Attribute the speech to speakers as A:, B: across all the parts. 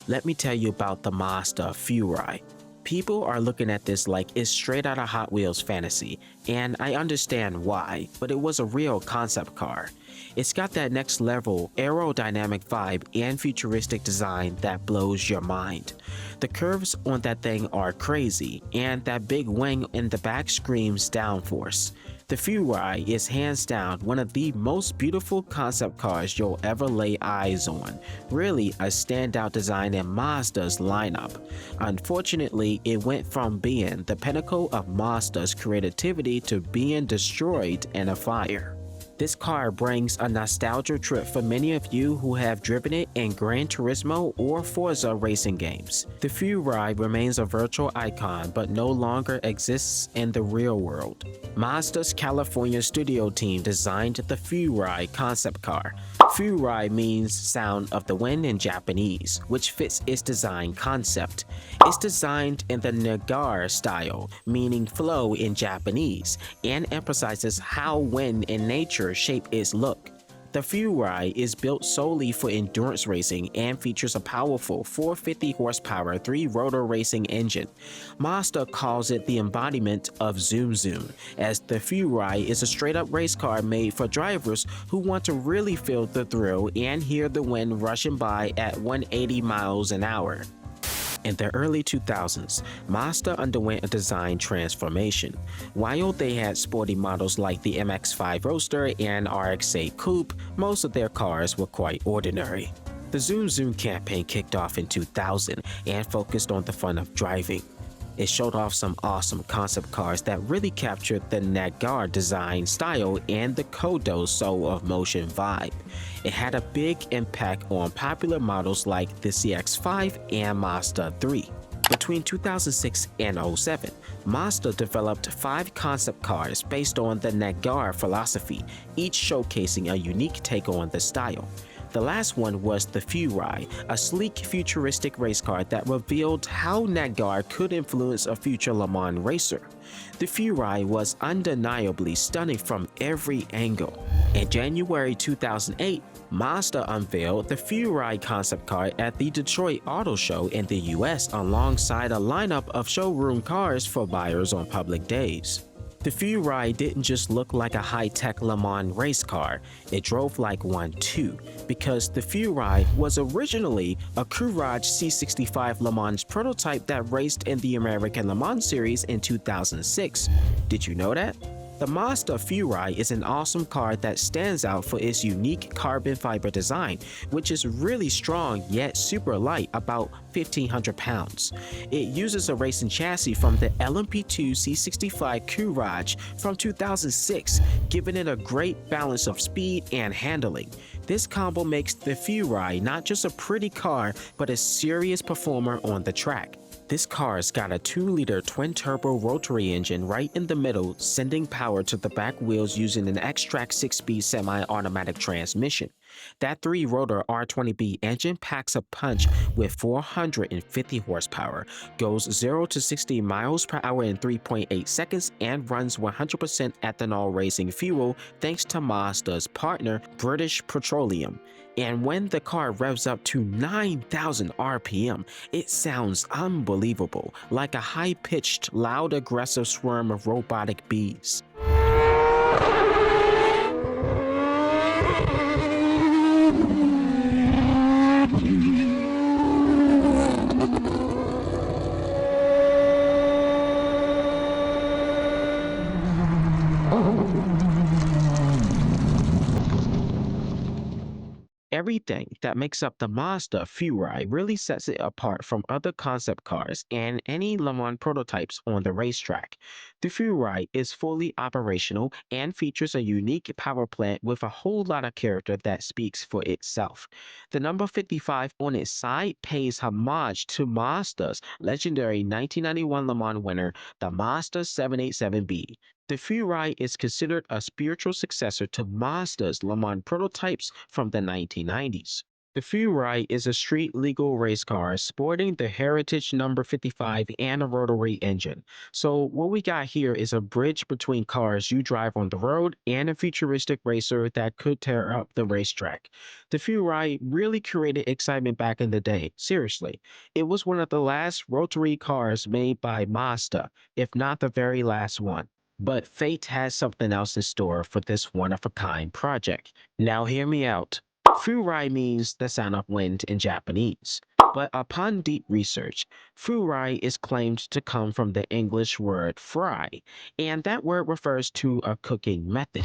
A: Let me tell you about the Mazda Furai. People are looking at this like it's straight out of Hot Wheels fantasy, and I understand why, but it was a real concept car. It's got that next level aerodynamic vibe and futuristic design that blows your mind. The curves on that thing are crazy, and that big wing in the back screams downforce. The Furai is hands down one of the most beautiful concept cars you'll ever lay eyes on, really a standout design in Mazda's lineup. Unfortunately, it went from being the pinnacle of Mazda's creativity to being destroyed in a fire. This car brings a nostalgia trip for many of you who have driven it in Gran Turismo or Forza racing games. The Furai remains a virtual icon but no longer exists in the real world. Mazda's California studio team designed the Furai concept car. Furai means sound of the wind in Japanese, which fits its design concept. It's designed in the Nagar style, meaning flow in Japanese, and emphasizes how wind and nature shape its look. The Furai is built solely for endurance racing and features a powerful 450 horsepower 3-rotor racing engine. Mazda calls it the embodiment of Zoom Zoom, as the Furai is a straight-up race car made for drivers who want to really feel the thrill and hear the wind rushing by at 180 miles an hour. In the early 2000s, Mazda underwent a design transformation. While they had sporty models like the MX-5 Roadster and RX-8 Coupe, most of their cars were quite ordinary. The Zoom Zoom campaign kicked off in 2000 and focused on the fun of driving. It showed off some awesome concept cars that really captured the Nagar design style and the Kodo soul of motion vibe. It had a big impact on popular models like the CX-5 and Mazda 3. Between 2006 and 07, Mazda developed 5 concept cars based on the Nagar philosophy, each showcasing a unique take on the style. The last one was the Furai, a sleek futuristic race car that revealed how Nagar could influence a future Le Mans racer. The Furai was undeniably stunning from every angle. In January 2008, Mazda unveiled the Furai concept car at the Detroit Auto Show in the US alongside a lineup of showroom cars for buyers on public days. The Furai didn't just look like a high-tech Le Mans race car, it drove like one too, because the Furai was originally a Courage C65 Le Mans prototype that raced in the American Le Mans series in 2006. Did you know that? The Mazda Furai is an awesome car that stands out for its unique carbon fiber design, which is really strong yet super light, about 1,500 pounds. It uses a racing chassis from the LMP2 C65 Courage from 2006, giving it a great balance of speed and handling. This combo makes the Furai not just a pretty car, but a serious performer on the track. This car's got a 2-liter twin-turbo rotary engine right in the middle, sending power to the back wheels using an X-Track 6-speed semi-automatic transmission. That 3-rotor R20B engine packs a punch with 450 horsepower, goes 0 to 60 miles per hour in 3.8 seconds, and runs 100% ethanol racing fuel thanks to Mazda's partner, British Petroleum. And when the car revs up to 9,000 RPM, it sounds unbelievable, like a high-pitched, loud, aggressive swarm of robotic bees. Everything that makes up the Mazda Furai really sets it apart from other concept cars and any Le Mans prototypes on the racetrack. The Furai is fully operational and features a unique power plant with a whole lot of character that speaks for itself. The number 55 on its side pays homage to Mazda's legendary 1991 Le Mans winner, the Mazda 787B. The Furai is considered a spiritual successor to Mazda's Le Mans prototypes from the 1990s. The Furai is a street legal race car sporting the Heritage number 55 and a rotary engine. So what we got here is a bridge between cars you drive on the road and a futuristic racer that could tear up the racetrack. The Furai really created excitement back in the day. Seriously, it was one of the last rotary cars made by Mazda, if not the very last one. But fate has something else in store for this one-of-a-kind project. Now hear me out. Furai means the sound of wind in Japanese. But upon deep research, furai is claimed to come from the English word fry, and that word refers to a cooking method.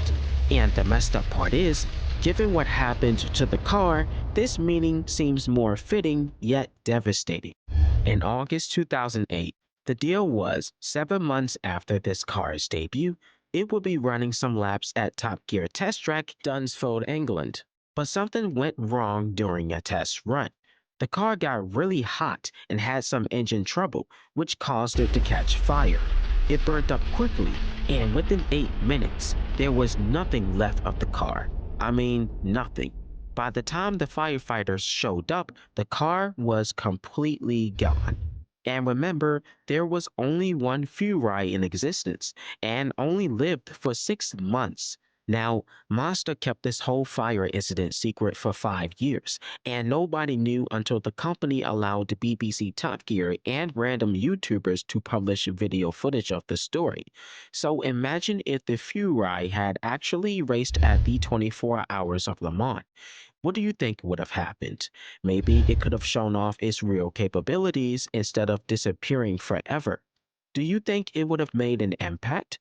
A: And the messed up part is, given what happened to the car, this meaning seems more fitting yet devastating. In August 2008, the deal was 7 months after this car's debut, it would be running some laps at Top Gear Test Track, Dunsfold, England. But something went wrong during a test run. The car got really hot and had some engine trouble, which caused it to catch fire. It burned up quickly, and within 8 minutes, there was nothing left of the car. I mean, nothing. By the time the firefighters showed up, the car was completely gone. And remember, there was only one Furai in existence and only lived for 6 months. Now, Mazda kept this whole fire incident secret for 5 years, and nobody knew until the company allowed the BBC Top Gear and random YouTubers to publish video footage of the story. So imagine if the Furai had actually raced at the 24 Hours of Le Mans. What do you think would have happened? Maybe it could have shown off its real capabilities instead of disappearing forever. Do you think it would have made an impact?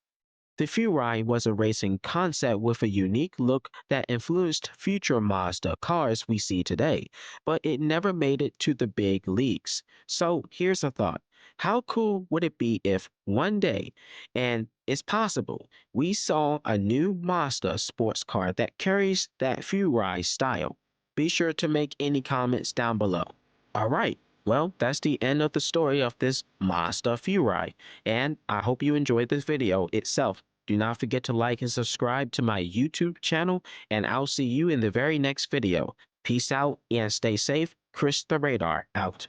A: The Furai was a racing concept with a unique look that influenced future Mazda cars we see today, but it never made it to the big leagues. So here's a thought. How cool would it be if one day, and it's possible, we saw a new Mazda sports car that carries that Furai style? Be sure to make any comments down below. Alright, well, that's the end of the story of this Mazda Furai, and I hope you enjoyed this video itself. Do not forget to like and subscribe to my YouTube channel, and I'll see you in the very next video. Peace out and stay safe. Chris the Radar out.